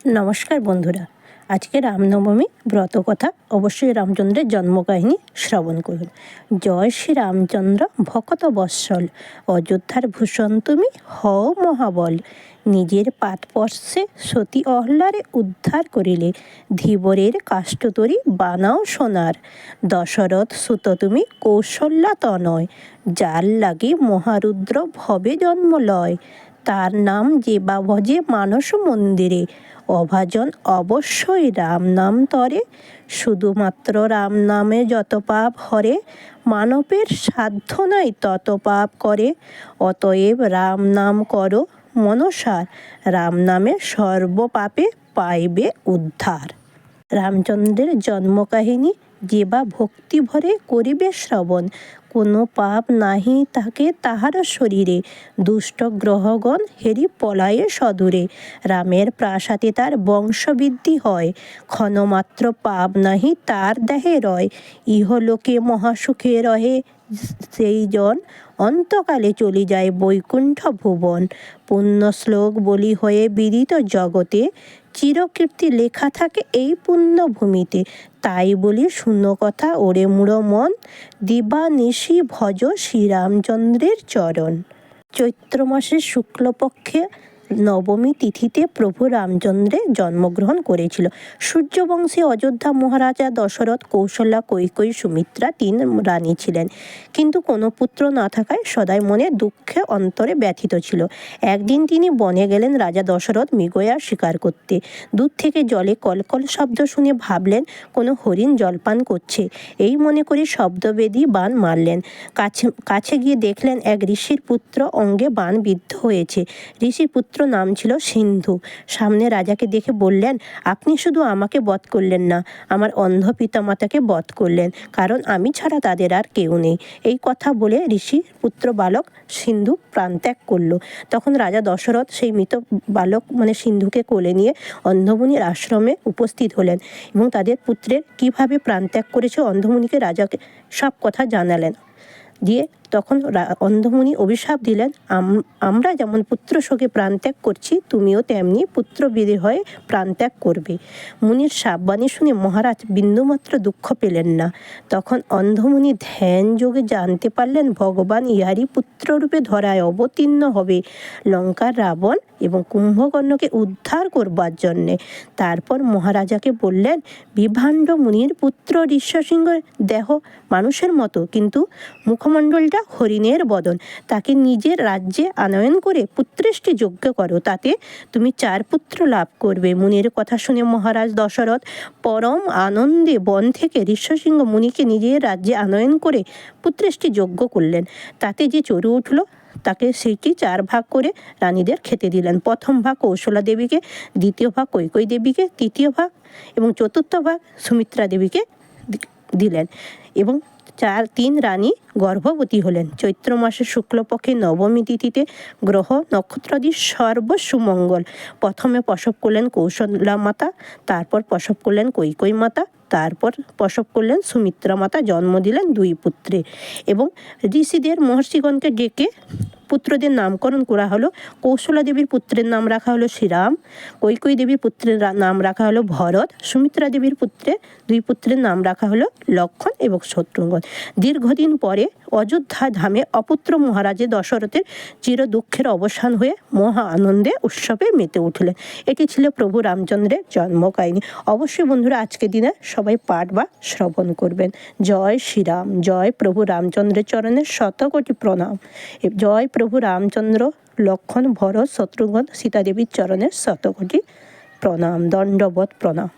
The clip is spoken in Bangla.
নমস্কার বন্ধুরা, আজকে রামনবমী ব্রত কথা। অবশ্যই রামচন্দ্রের জন্মকাহিনী শ্রবণ করুন। জয় শ্রী রামচন্দ্র ভকত বৎসল, অযোধ্যার ভূষণ তুমি হও মহাবল। নিজের পাদস্পর্শে সতী অহল্যারে উদ্ধার করিলে, ধীবরের কাষ্ঠতরী বানাও সোনার। দশরথ সুত তুমি কৌশল্যা তনয়, যার লাগি মহারুদ্র ভবে জন্ম লয়। তার নাম যে বা ভজে মানস মন্দিরে, অভাজন অবশ্যই রাম নাম তরে। শুধুমাত্র রাম নামে যত পাপ হরে, মানবের সাধ্য নাই তত পাপ করে। অতএব রাম নাম করো মনসার, রাম নামে সর্বপাপে পাইবে উদ্ধার। রামচন্দ্রের জন্মকাহিনী যে বা ভক্তি ভরে করিবে শ্রবণ, কোনো পাপ নাহি থাকে তাহার শরীরে। দুষ্ট গ্রহগণ হেরি পলায়ে সদূরে, রামের প্রাসাদে তার বংশবৃদ্ধি হয়। ক্ষণমাত্র পাপ নাহি তার দেহে রয়, ইহলোকে মহাসুখে রহে সেই জন। অন্তকালে চলে যায় বৈকুণ্ঠ ভুবন, পুণ্য শ্লোক বলি হয়ে বিদিত জগতে। চিরকীর্তি লেখা থাকে এই পুণ্যভূমিতে, তাই বলি শুনো কথা ওরে মুড়ো মন। দিবানিশি ভজ শ্রীরামচন্দ্রের চরণ। চৈত্র মাসের শুক্লপক্ষে নবমী তিথিতে প্রভু রামচন্দ্রের জন্মগ্রহণ করেছিল। সূর্যবংশী অযোধ্যা মহারাজা দশরথ, কৌশল্যা, কৈকেয়ী, সুমিত্রা 3 রানী ছিলেন, কিন্তু কোনো পুত্র না থাকায় সদাই মনে দুঃখে অন্তরে ব্যথিত ছিল। একদিন তিনি বনে গেলেন রাজা দশরথ মৃগয়া শিকার করতে। দূর থেকে জলে কলকল শব্দ শুনে ভাবলেন কোনো হরিণ জলপান করছে। এই মনে করে শব্দবেদী বাণ মারলেন। কাছে গিয়ে দেখলেন এক ঋষির পুত্র অঙ্গে বাণ বিদ্ধ হয়েছে। ঋষির পুত্র নাম ছিল সিন্ধু। সামনে রাজাকে দেখে বললেন, আপনি শুধু আমাকে বধ করলেন না, আমার অন্ধ পিতামাতাকে বধ করলেন, কারণ আমি ছাড়া তাদের আর কেউ নেই। এই কথা বলে ঋষির পুত্র বালক সিন্ধু প্রাণত্যাগ করল। তখন রাজা দশরথ সেই মৃত বালক সিন্ধুকে কোলে নিয়ে অন্ধমুনির আশ্রমে উপস্থিত হলেন এবং তাদের পুত্রের কিভাবে প্রাণত্যাগ করেছে অন্ধমুনিকে রাজাকে সব কথা জানালেন। দিয়ে তখন অন্ধমুনি অভিশাপ দিলেন, আমরা যেমন পুত্র শোকে প্রাণত্যাগ করছি, তুমিও তেমনি পুত্রবিদে হয়ে প্রাণত্যাগ করবে। মুনির সাববাণী শুনে মহারাজ বিন্দুমাত্র দুঃখ পেলেন না। তখন অন্ধমুনি ধ্যান যোগে জানতে পারলেন ভগবান ইহারই পুত্ররূপে ধরায় অবতীর্ণ হবে লঙ্কার রাবণ এবং কুম্ভকর্ণকে উদ্ধার করবার জন্যে। তারপর মহারাজাকে বললেন, বিভাণ্ড মুনির পুত্র ঋষ্যশৃঙ্গের দেহ মানুষের মতো, কিন্তু মুখমণ্ডলটা হরিণের বদন। তাকে নিজের রাজ্যে আনয়ন করে পুত্রেষ্টি যজ্ঞ করো, তাতে তুমি 4 পুত্র লাভ করবে। মুনির কথা শুনে মহারাজ দশরথ পরম আনন্দে বন থেকে ঋষ্যশৃঙ্গ মুনিকে নিজের রাজ্যে আনয়ন করে পুত্রেষ্টি যজ্ঞ করলেন। তাতে যে চড়ে উঠল তাকে সেটি 4 ভাগ করে রানীদের খেতে দিলেন। প্রথম ভাগ কৌশলা দেবীকে, দ্বিতীয় ভাগ কৈকেয়ী দেবীকে, তৃতীয় ভাগ এবং চতুর্থ ভাগ সুমিত্রা দেবীকে দিলেন এবং 3 রানী গর্ভবতী হলেন। চৈত্র মাসের শুক্লপক্ষে নবমী তিথিতে গ্রহ নক্ষত্রাদি সর্বসুমঙ্গল। প্রথমে প্রসব করলেন কৌশল্যা মাতা, তারপর প্রসব করলেন কৈকেয়ী মাতা, তারপর প্রসব করলেন সুমিত্রা মাতা। জন্ম দিলেন 2 পুত্রে এবং ঋষিদের মহর্ষিগণকে ডেকে পুত্রদের নামকরণ করা হলো। কৌশলা দেবীর পুত্রের নাম রাখা হলো শ্রীরাম, কৈকেয়ী দেবীর পুত্রের নাম রাখা হলো ভরত, সুমিত্রা দেবীর 2 পুত্রের নাম রাখা হলো লক্ষণ এবং শত্রুঘ্ন। দীর্ঘদিন পরে অযোধ্যা ধামে অপুত্র মহারাজে দশরথের চির দুঃখের অবসান হয়ে মহা আনন্দে উৎসবে মেতে উঠলেন। এটি ছিল প্রভু রামচন্দ্রের জন্মকাহিনী। অবশ্যই বন্ধুরা আজকের দিনে সবাই পাঠ বা শ্রবণ করবেন। জয় শ্রীরাম, জয় প্রভু রামচন্দ্রের চরণে শতকোটি প্রণাম। জয় প্রভু রামচন্দ্র, লক্ষণ, ভরত, শত্রুঘ্ন, সীতা দেবীর চরণে শতকোটি প্রণাম, দণ্ডবত প্রণাম।